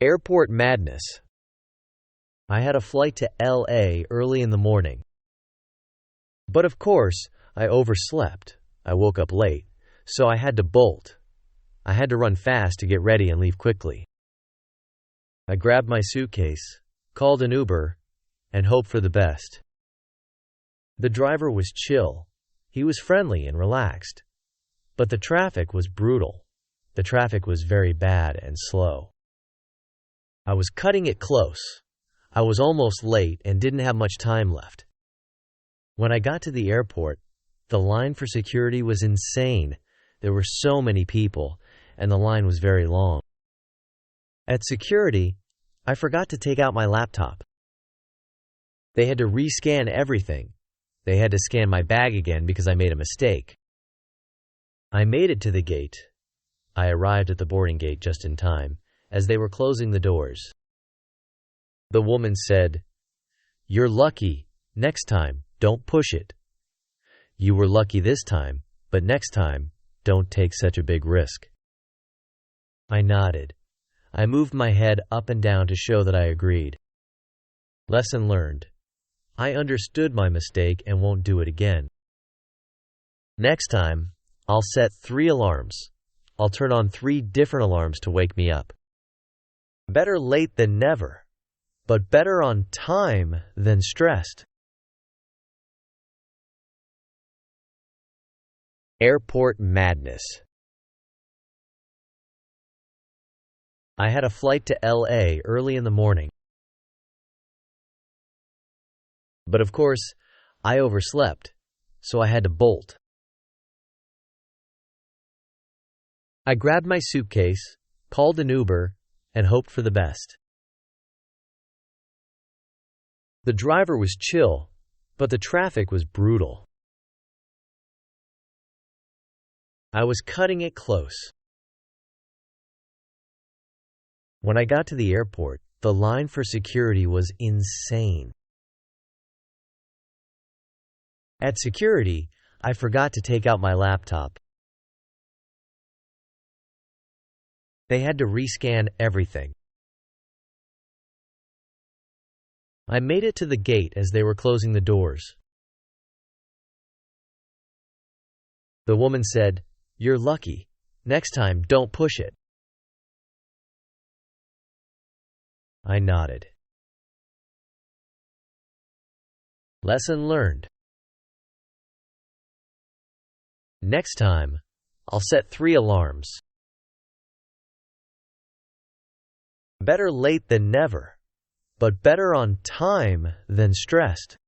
Airport madness. I had a flight to LA early in the morning. But of course, I overslept. I woke up late, so I had to bolt. I had to run fast to get ready and leave quickly. I grabbed my suitcase, called an Uber, and hoped for the best. The driver was chill. He was friendly and relaxed. But the traffic was brutal. The traffic was very bad and slow. I was cutting it close. I was almost late and didn't have much time left. When I got to the airport, the line for security was insane. There were so many people, and the line was very long. At security, I forgot to take out my laptop. They had to rescan everything. They had to scan my bag again because I made a mistake. I made it to the gate. I arrived at the boarding gate just in time, as they were closing the doors. The woman said, "You're lucky. Next time, don't push it. You were lucky this time, but next time, don't take such a big risk." I nodded. I moved my head up and down to show that I agreed. Lesson learned. I understood my mistake and won't do it again. Next time, I'll set 3 alarms. I'll turn on 3 different alarms to wake me up. Better late than never, but better on time than stressed. Airport madness. I had a flight to LA early in the morning. But of course, I overslept, so I had to bolt. I grabbed my suitcase, called an Uber, and hoped for the best. The driver was chill, but the traffic was brutal. I was cutting it close. When I got to the airport, the line for security was insane. At security, I forgot to take out my laptop. They had to rescan everything. I made it to the gate as they were closing the doors. The woman said, "You're lucky. Next time, don't push it." I nodded. Lesson learned. Next time, I'll set 3 alarms. Better late than never, but better on time than stressed.